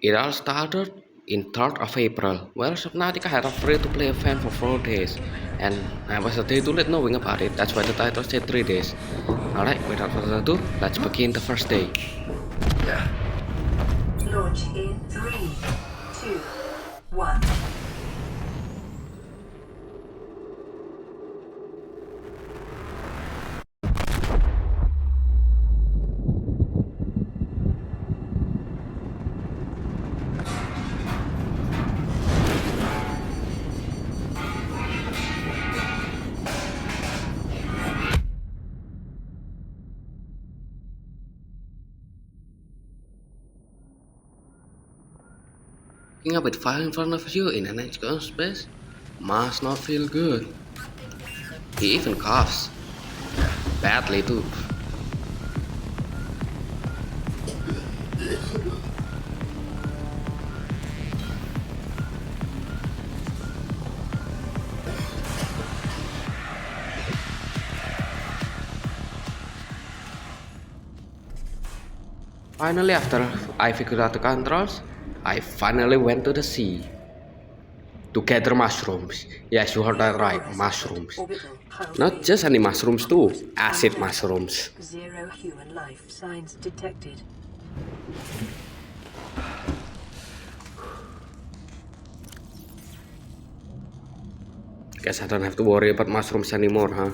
It all started in 3rd of April. Well, Subnautica had a free-to-play event for 4 days, and I was a day too late knowing about it. That's why the title said 3 days. Alright, without further ado, let's begin the first day. Launch in 3, 2, 1. Looking up with fire in front of you in an external space must not feel good. He even coughs. Badly too. Finally, after I figured out the controls, I finally went to the sea to gather mushrooms. Yes, you heard that right, mushrooms. Not just any mushrooms too, acid mushrooms. Zero human life signs detected. Guess I don't have to worry about mushrooms anymore, huh?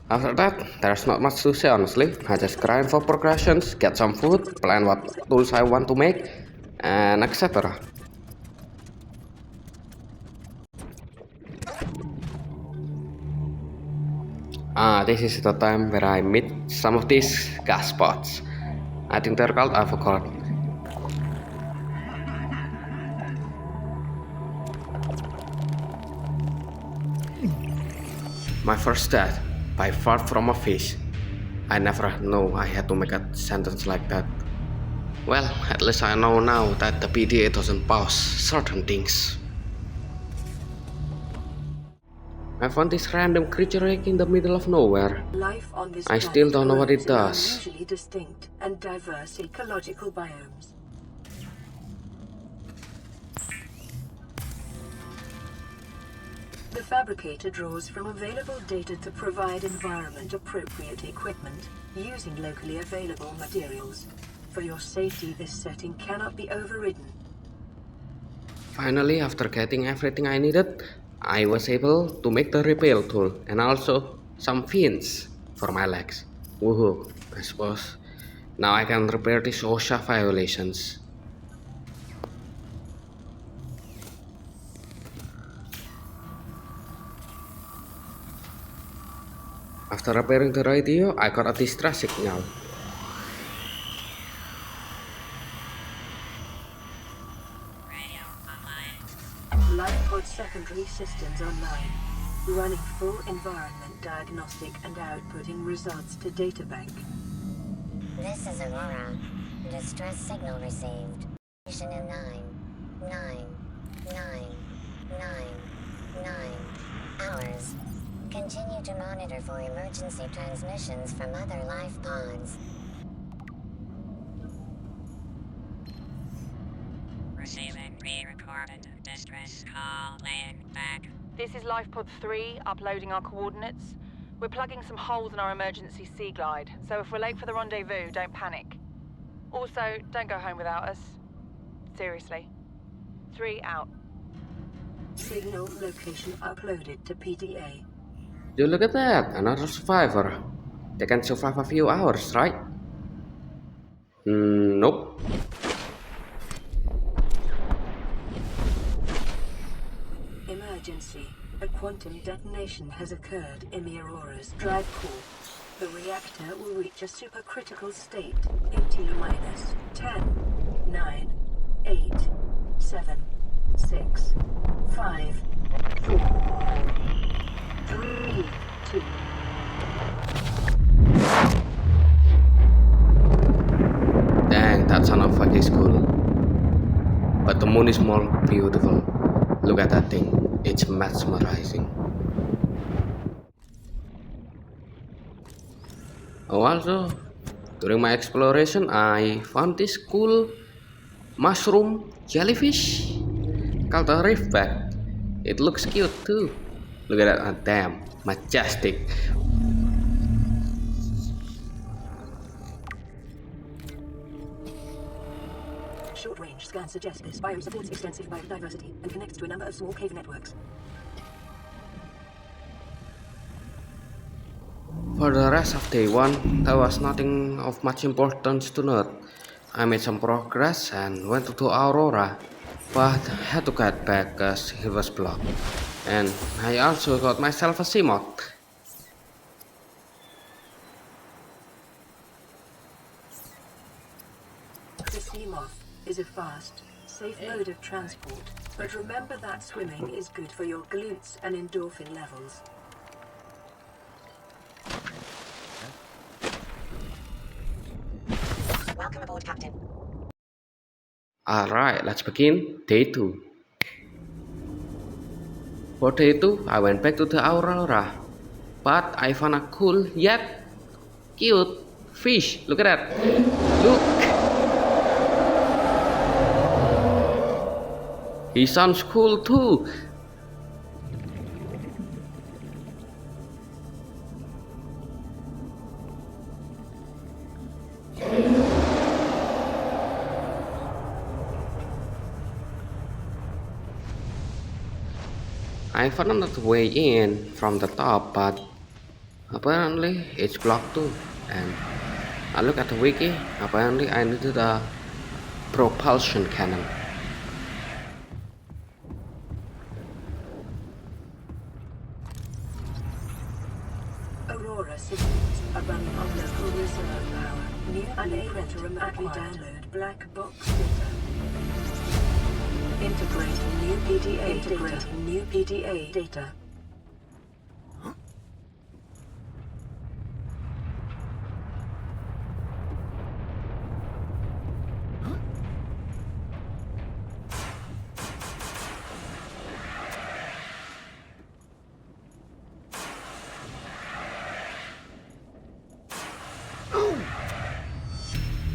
After that, there's not much to say honestly. I just grind for progressions, get some food, plan what tools I want to make, and etc. This is the time where I meet some of these gas spots. I think they're called, I forgot. My first death, by far from a fish. I never know I had to make a sentence like that. Well, at least I know now that the PDA doesn't pause certain things. I found this random creature egg in the middle of nowhere. Life on this I still don't know what it planet does. grows in unusually distinct and diverse ecological biomes. The fabricator draws from available data to provide environment-appropriate equipment using locally available materials. For your safety, this setting cannot be overridden. Finally, after getting everything I needed, I was able to make the repair tool and also some fins for my legs. Woohoo, I suppose. Now I can repair these OSHA violations. After repairing the radio, I got a distress signal. LifePod secondary systems online. Running full environment diagnostic and outputting results to databank. This is Aurora. Distress signal received. Station in 9 hours. Continue to monitor for emergency transmissions from other life pods. Receiving pre-recorded distress call, laying back. This is LifePod 3, uploading our coordinates. We're plugging some holes in our emergency sea glide, so if we're late for the rendezvous, don't panic. Also, don't go home without us. Seriously. 3 out. Signal location uploaded to PDA. Dude, look at that, another survivor. They can survive a few hours, right? Nope. Emergency. A quantum detonation has occurred in the Aurora's drive core. The reactor will reach a supercritical state in T-minus 10, 9, 8, 7, 6, 5, 4, 3, 2. Dang, that sound of fucking cool. But the moon is more beautiful. Look at that thing. It's mesmerizing. Oh, also, During my exploration, I found this cool mushroom jellyfish called a reefback. It looks cute too. Look at that, damn, majestic. Short-range scans suggest this biome supports extensive biodiversity and connects to a number of small cave networks. For the rest of day 1, there was nothing of much importance to note. I made some progress and went to Aurora, but had to get back as it was blocked. And I also got myself a Seamoth. The Seamoth is a fast, safe mode of transport, but remember that swimming is good for your glutes and endorphin levels. Welcome aboard, Captain. Alright, let's begin day 2. For day 2, I went back to the Aurora, but I found a cool yet cute fish. Look at that. Look. He sounds cool too. I found another way in from the top, but apparently it's blocked too. And I look at the wiki, apparently I needed a propulsion cannon. Aurora systems are running on local reserve power. New unable to remotely download black box data. Integrating new PDA data.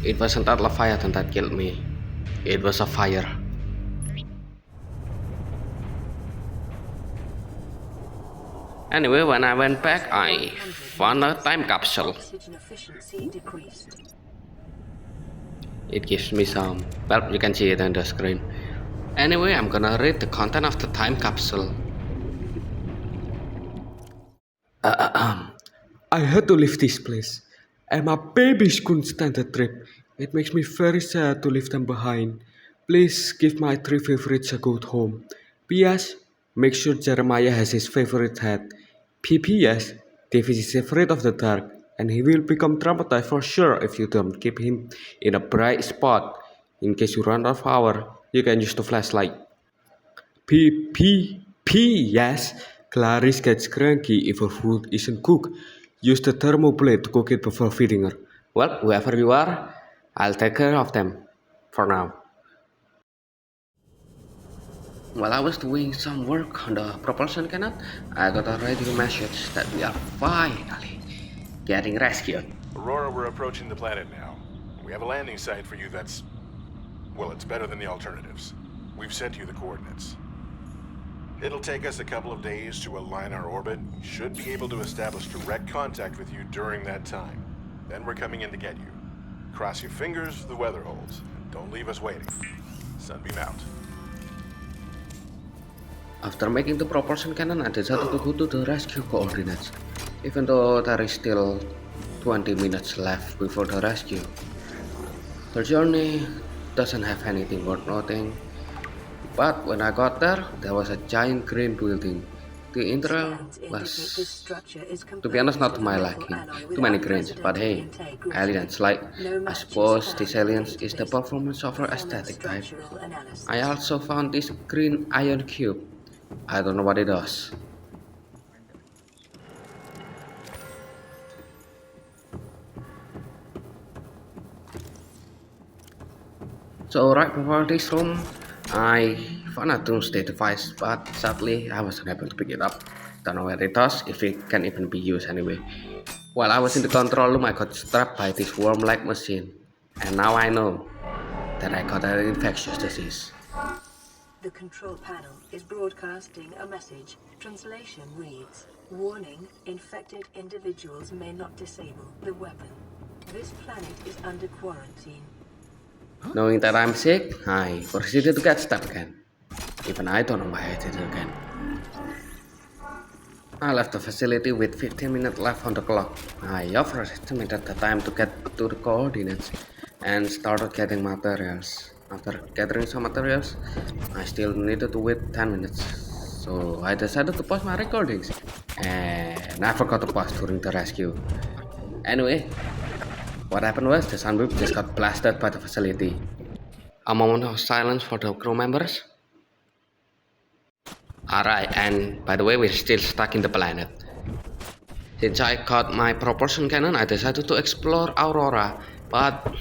It wasn't that Leviathan that killed me. It was a fire. Anyway, when I went back, I found a time capsule. Oxygen efficiency decreased. It gives me some, well, you can see it on the screen. Anyway, I'm gonna read the content of the time capsule. I had to leave this place, and my babies couldn't stand the trip. It makes me very sad to leave them behind. Please give my 3 favorites a good home. P.S. Make sure Jeremiah has his favorite hat. P.P.S. David is afraid of the dark, and he will become traumatized for sure if you don't keep him in a bright spot. In case you run out of power, you can use the flashlight. P.P.P.S. Clarice gets cranky if her food isn't cooked. Use the thermoplate to cook it before feeding her. Well, whoever you are, I'll take care of them. For now. While I was doing some work on the propulsion cannon, I got a radio message that we are finally getting rescued. Aurora, we're approaching the planet now. We have a landing site for you that's... well, it's better than the alternatives. We've sent you the coordinates. It'll take us a couple of days to align our orbit. We should be able to establish direct contact with you during that time. Then we're coming in to get you. Cross your fingers the weather holds. Don't leave us waiting. Sunbeam out. After making the propulsion cannon, I decided to go to the rescue coordinates, even though there is still 20 minutes left before the rescue. The journey doesn't have anything worth noting, but when I got there, there was a giant green building. The interior was, to be honest, not to my liking. Too many greens, but hey, aliens, like, I suppose this aliens is the performance of our aesthetic type. I also found this green ion cube. I don't know what it does. So right before this room, I found a doomsday device, but sadly I wasn't able to pick it up. Don't know where it is, if it can even be used anyway. While I was in the control room, I got strapped by this worm-like machine. And now I know that I got an infectious disease. The control panel is broadcasting a message. Translation reads, "Warning, infected individuals may not disable the weapon. This planet is under quarantine." Knowing that I'm sick, I proceeded to get stabbed again. Even I don't know why I did it again. I left the facility with 15 minutes left on the clock. I overestimated the time to get to the coordinates and started getting materials. After gathering some materials, I still needed to wait 10 minutes. So I decided to pause my recordings. And I forgot to pause during the rescue. Anyway, what happened was the sunbeam just got blasted by the facility. A moment of silence for the crew members. Alright, and by the way, we're still stuck in the planet. Since I got my propulsion cannon, I decided to explore Aurora, but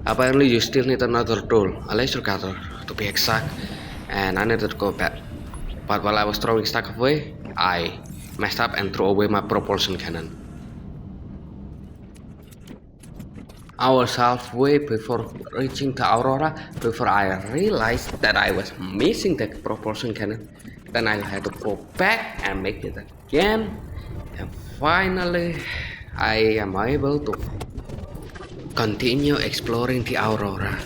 apparently you still need another tool, a laser cutter to be exact, and I needed to go back. But while I was throwing stuff away, I messed up and threw away my propulsion cannon. I was halfway before reaching the Aurora before I realized that I was missing the propulsion cannon. Then I had to go back and make it again. And finally, I am able to continue exploring the Aurora.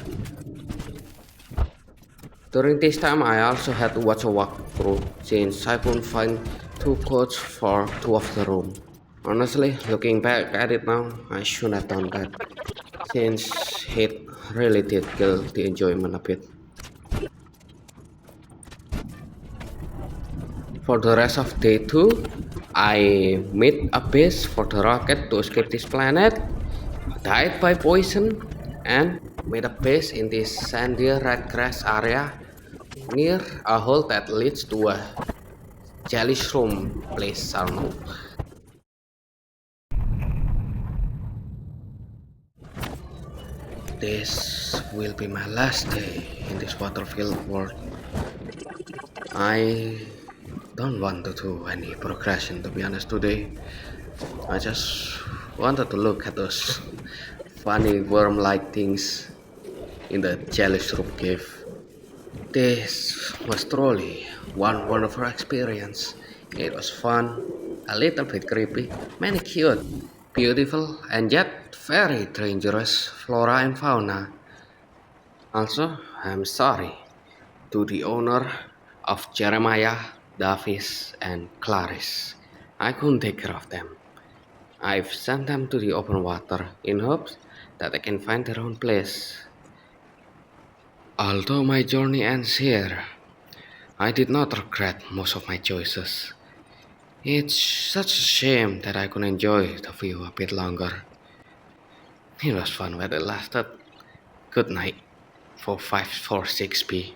During this time, I also had to watch a walkthrough since I couldn't find 2 codes for 2 of the rooms. Honestly, looking back at it now, I shouldn't have done that, since it really did kill the enjoyment a bit. For the rest of day 2, I made a base for the rocket to escape this planet, died by poison, and made a base in this sandy red grass area near a hole that leads to a jelly's room place, I don't know. This will be my last day in this water-filled world. I don't want to do any progression, to be honest, today. I just wanted to look at those funny worm-like things in the jelly's room cave. This was truly one wonderful experience. It was fun, a little bit creepy, many cute, beautiful, and yet very dangerous flora and fauna. Also, I'm sorry to the owner of Jeremiah, Davis, and Clarice. I couldn't take care of them. I've sent them to the open water in hopes that they can find their own place. Although my journey ends here, I did not regret most of my choices. It's such a shame that I couldn't enjoy the view a bit longer. It was fun while it lasted. Good night, 4546B.